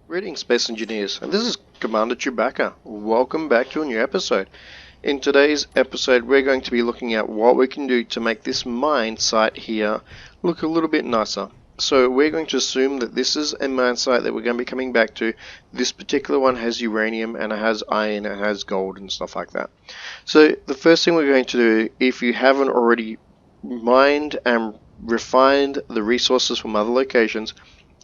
Greetings, Space Engineers, and this is Commander Chewbacca. Welcome back to a new episode. In today's episode, we're going to be looking at what we can do to make this mine site here look a little bit nicer. So we're going to assume that this is a mine site that we're going to be coming back to. This particular one has uranium, and it has iron, and it has gold, and stuff like that. So the first thing we're going to do, if you haven't already mined and refined the resources from other locations,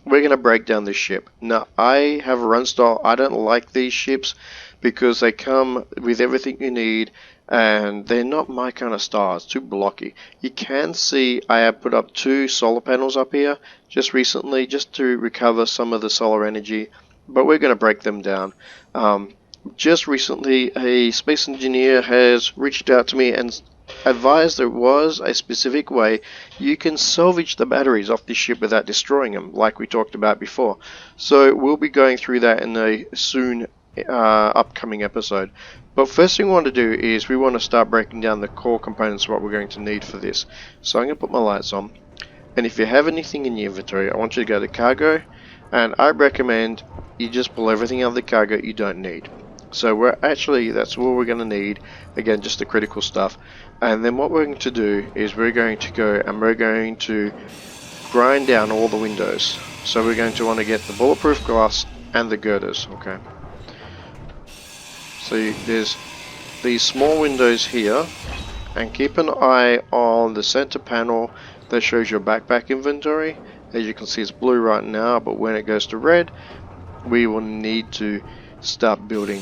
we're going to break down this ship. Now, I have a run style. I don't like these ships because they come with everything you need and they're not my kind of style. It's too blocky. You can see I have put up 2 solar panels up here just recently just to recover some of the solar energy, but we're going to break them down. Just recently, a space engineer has reached out to me and advised there was a specific way you can salvage the batteries off this ship without destroying them, like we talked about before. So we'll be going through that in a soon upcoming episode. But first thing we want to do is we want to start breaking down the core components of what we're going to need for this. So I'm going to put my lights on, and if you have anything in your inventory, I want you to go to cargo, and I recommend you just pull everything out of the cargo you don't need. So that's all we're going to need. Again, just the critical stuff. And then what we're going to do is we're going to go and we're going to grind down all the windows. So we're going to want to get the bulletproof glass and the girders. Okay. So there's these small windows here, and keep an eye on the center panel that shows your backpack inventory. As you can see, it's blue right now, but when it goes to red, we will need to start building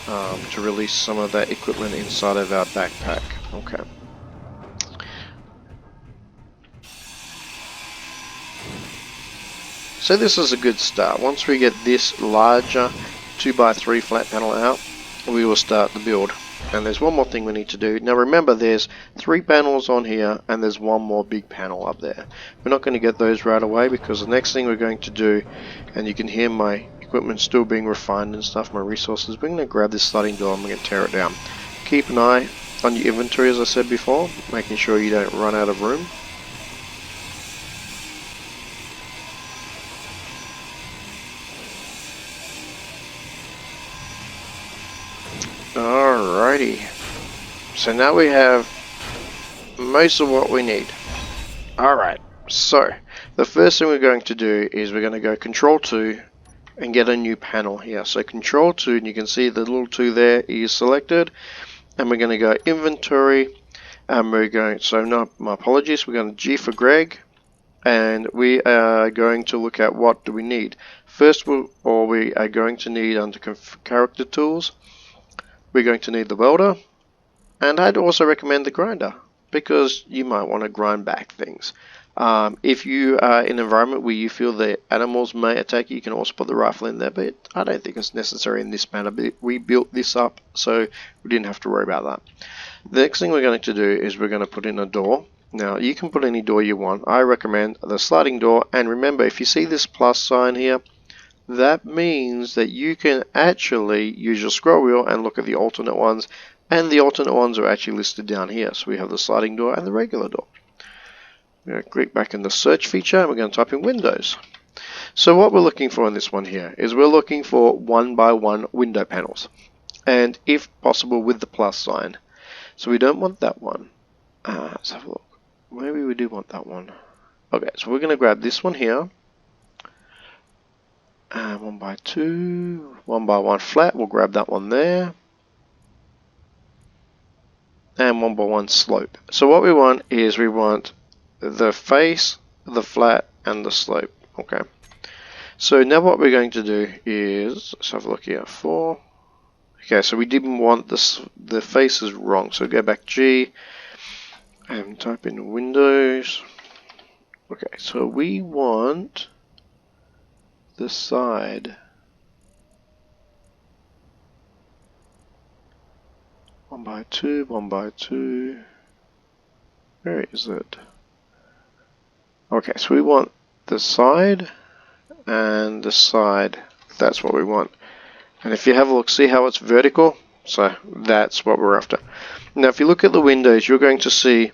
to release some of that equipment inside of our backpack. Okay. So this is a good start. Once we get this larger 2x3 flat panel out, we will start the build. And there's one more thing we need to do. Now remember, there's 3 panels on here and there's one more big panel up there. We're not going to get those right away because the next thing we're going to do, and you can hear my equipment still being refined and stuff, my resources, we're going to grab this sliding door and we're going to tear it down. Keep an eye on your inventory, as I said before, making sure you don't run out of room. Alrighty, so now we have most of what we need. Alright, so the first thing we're going to do is we're going to go Control 2 and get a new panel here. So Control 2, and you can see the little 2 there is selected, and we're going to go Inventory, and we're going, so no, my apologies, we're going to G for Greg, and we are going to look at what do we need. First, we are going to need under Character Tools, we're going to need the welder, and I'd also recommend the grinder, because you might want to grind back things. If you are in an environment where you feel the animals may attack you, you can also put the rifle in there, but I don't think it's necessary in this manner. We built this up, so we didn't have to worry about that. The next thing we're going to do is we're going to put in a door. Now, you can put any door you want. I recommend the sliding door, and remember, if you see this plus sign here, that means that you can actually use your scroll wheel and look at the alternate ones, and the alternate ones are actually listed down here. So we have the sliding door and the regular door. We're going to click back in the search feature and we're going to type in Windows. So what we're looking for in this one here is we're looking for 1x1 window panels, and if possible with the plus sign. So we don't want that one. Let's have a look. Maybe we do want that one. Okay, so we're going to grab this one here. 1x2, 1x1 flat, we'll grab that one there. And 1x1 slope. So what we want is we want the face, the flat, and the slope. Okay. So now what we're going to do is, let's have a look here. 4. Okay, so we didn't want this. The face is wrong. So go back G and type in Windows. Okay, so we want the side. 1x2, 1x2. Where is it? Okay, so we want the side and the side. That's what we want. And if you have a look, see how it's vertical? So that's what we're after. Now, if you look at the windows, you're going to see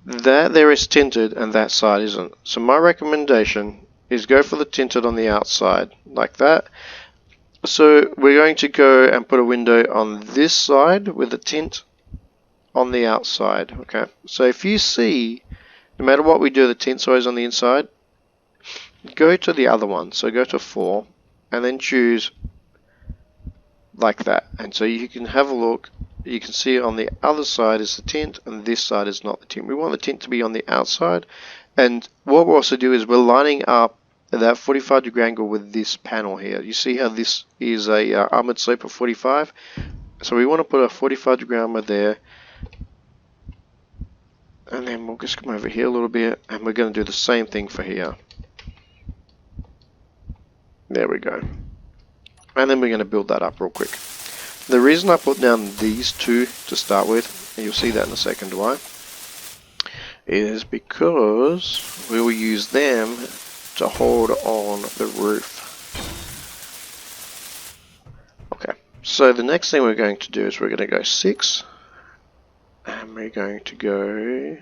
that there is tinted and that side isn't. So my recommendation is go for the tinted on the outside, like that. So we're going to go and put a window on this side with a tint on the outside, okay? So if you see, no matter what we do, the tint's always on the inside, go to the other one. So go to 4, and then choose like that. And so you can have a look. You can see on the other side is the tint, and this side is not the tint. We want the tint to be on the outside. And what we'll also do is we're lining up that 45-degree angle with this panel here. You see how this is a armored slope of 45? So we want to put a 45-degree armor there. And then we'll just come over here a little bit, and we're going to do the same thing for here. There we go. And then we're going to build that up real quick. The reason I put down these two to start with, and you'll see that in a second why, is because we will use them to hold on the roof. Okay, so the next thing we're going to do is we're going to go 6, and we're going to go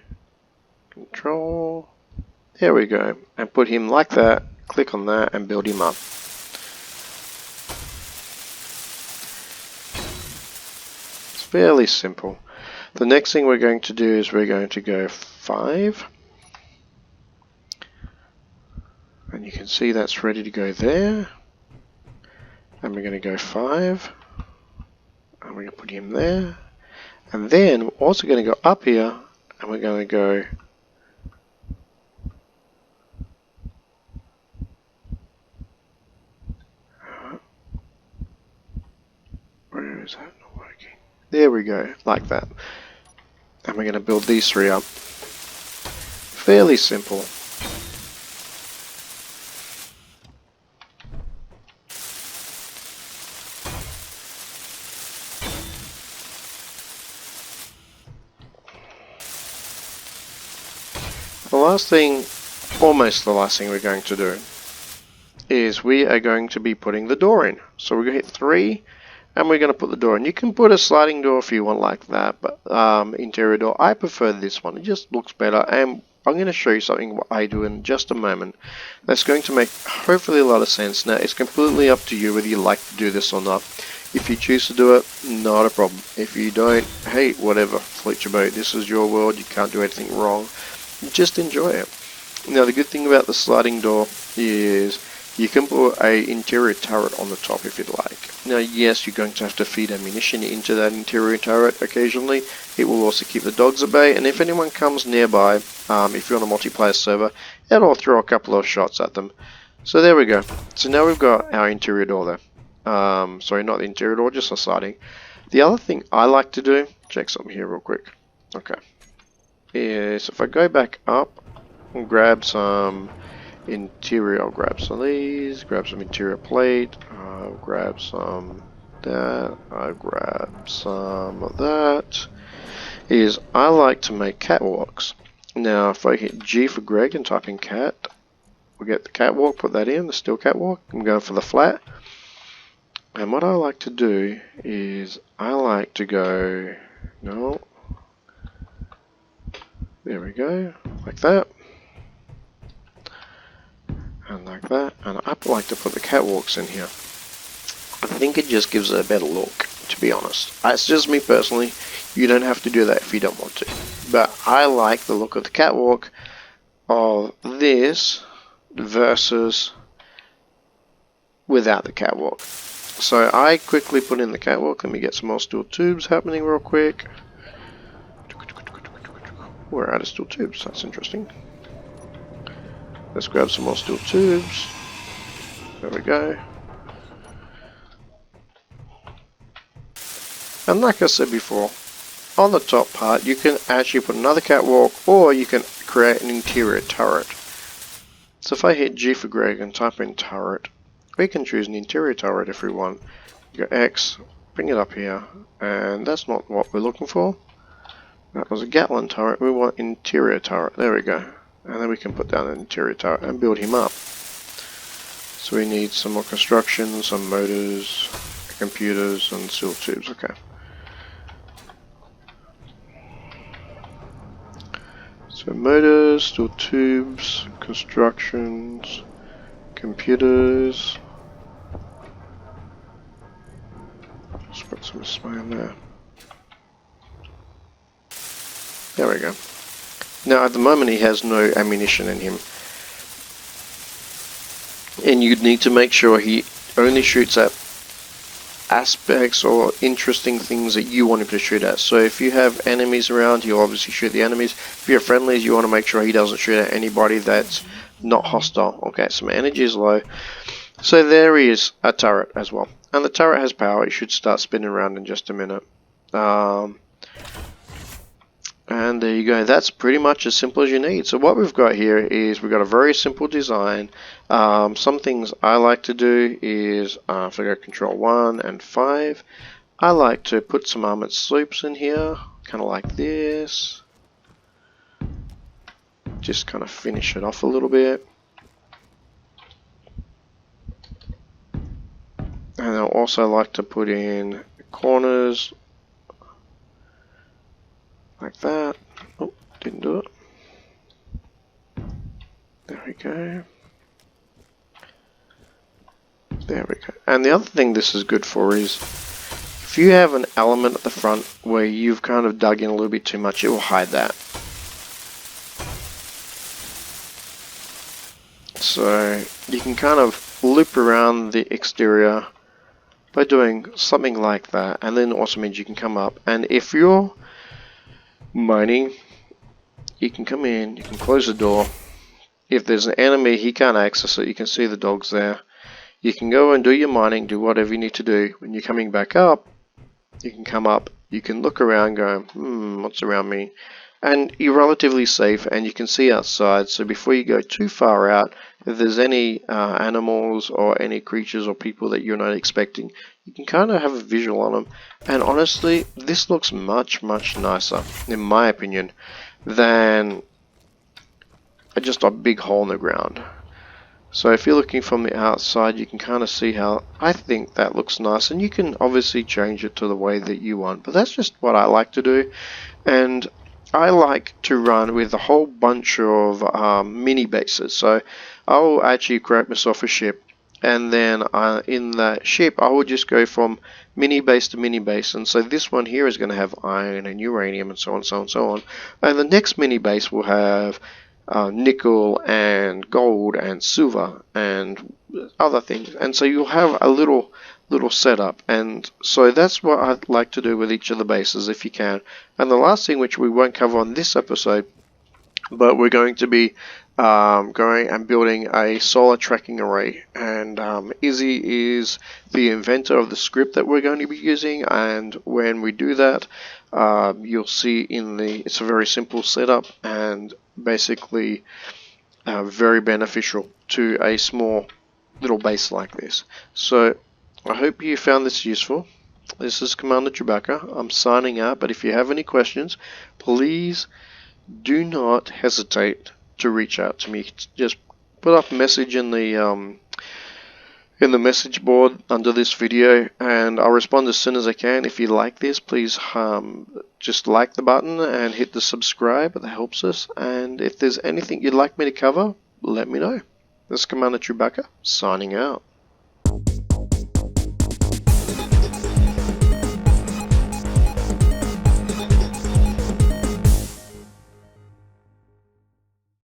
control, there we go, and put him like that, click on that and build him up. It's fairly simple. The next thing we're going to do is we're going to go 5, and you can see that's ready to go there, and we're going to go 5, and we're going to put him there, and then we're also going to go up here, and we're going to go where is that not working? There we go, like that. And we're going to build these 3 up. Fairly simple. The last thing, almost the last thing we're going to do, is we are going to be putting the door in. So we're going to hit 3, and we're going to put the door in. You can put a sliding door if you want like that, but interior door, I prefer this one. It just looks better, and I'm going to show you something what I do in just a moment. That's going to make hopefully a lot of sense. Now, it's completely up to you whether you like to do this or not. If you choose to do it, not a problem. If you don't, hey, whatever, float your boat. This is your world. You can't do anything wrong. Just enjoy it. Now, the good thing about the sliding door is you can put a interior turret on the top if you'd like. Now, yes, you're going to have to feed ammunition into that interior turret occasionally. It will also keep the dogs at bay, and if anyone comes nearby, if you're on a multiplayer server, it'll throw a couple of shots at them. So there we go. So now we've got our interior door there. Sorry, not the interior door, just a sliding. The other thing I like to do, check something here real quick. Okay. Is if I go back up and grab some interior, I'll grab some of these, grab some interior plate, I'll grab some that, I'll grab some of that, is I like to make catwalks. Now if I hit G for Greg and type in cat, we'll get the catwalk, put that in, the steel catwalk. I'm going for the flat. And what I like to do is I like to go, no, there we go, like that. And like that, and I like to put the catwalks in here. I think it just gives it a better look, to be honest. It's just me personally. You don't have to do that if you don't want to. But I like the look of the catwalk of this versus without the catwalk. So I quickly put in the catwalk. Let me get some more steel tubes happening real quick. We're out of steel tubes, that's interesting. Let's grab some more steel tubes. There we go. And like I said before, on the top part you can actually put another catwalk, or you can create an interior turret. So if I hit G for Greg and type in turret, we can choose an interior turret if we want. Go X, bring it up here, and that's not what we're looking for. That was a Gatling turret, we want interior turret, there we go. And then we can put down an interior turret and build him up. So we need some more construction, some motors, computers, and steel tubes. Okay. So motors, steel tubes, constructions, Computers. Just put some smoke in there. There we go. Now at the moment he has no ammunition in him. And you'd need to make sure he only shoots at aspects or interesting things that you want him to shoot at. So if you have enemies around, he'll obviously shoot the enemies. If you have friendlies, you want to make sure he doesn't shoot at anybody that's not hostile. Okay, so my energy is low. So there is a turret as well. And the turret has power. It should start spinning around in just a minute. And there you go. That's pretty much as simple as you need. So what we've got here is we've got a very simple design. Some things I like to do is, if I go Control 1 and 5, I like to put some armored sloops in here, kind of like this. Just kind of finish it off a little bit. And I also like to put in corners like that. Oh, didn't do it. There we go. There we go. And the other thing this is good for is if you have an element at the front where you've kind of dug in a little bit too much, it will hide that. So you can kind of loop around the exterior by doing something like that, and then it also means you can come up, and if you're mining, you can come in, you can close the door. If there's an enemy, he can't access it. You can see the dogs there. You can go and do your mining, do whatever you need to do. When you're coming back up, you can come up, you can look around, go, what's around me? And you're relatively safe, and you can see outside. So before you go too far out, if there's any animals or any creatures or people that you're not expecting, you can kind of have a visual on them. And honestly, this looks much, much nicer, in my opinion, than just a big hole in the ground. So if you're looking from the outside, you can kind of see how I think that looks nice, and you can obviously change it to the way that you want, but that's just what I like to do. And I like to run with a whole bunch of mini bases. So I'll actually create myself a ship, and then in that ship I will just go from mini base to mini base. And so this one here is going to have iron and uranium and so on, so on, so on. And the next mini base will have nickel and gold and silver and other things. And so you'll have a little setup, and so that's what I'd like to do with each of the bases if you can. And the last thing, which we won't cover on this episode, but we're going to be going and building a solar tracking array, and Izzy is the inventor of the script that we're going to be using. And when we do that, you'll see it's a very simple setup, and basically very beneficial to a small little base like this. So I hope you found this useful. This is Commander Chewbacca. I'm signing out, but if you have any questions, please do not hesitate to reach out to me. Just put up a message in the message board under this video, and I'll respond as soon as I can. If you like this, please just like the button and hit the subscribe. That helps us. And if there's anything you'd like me to cover, let me know. This is Commander Chewbacca, signing out.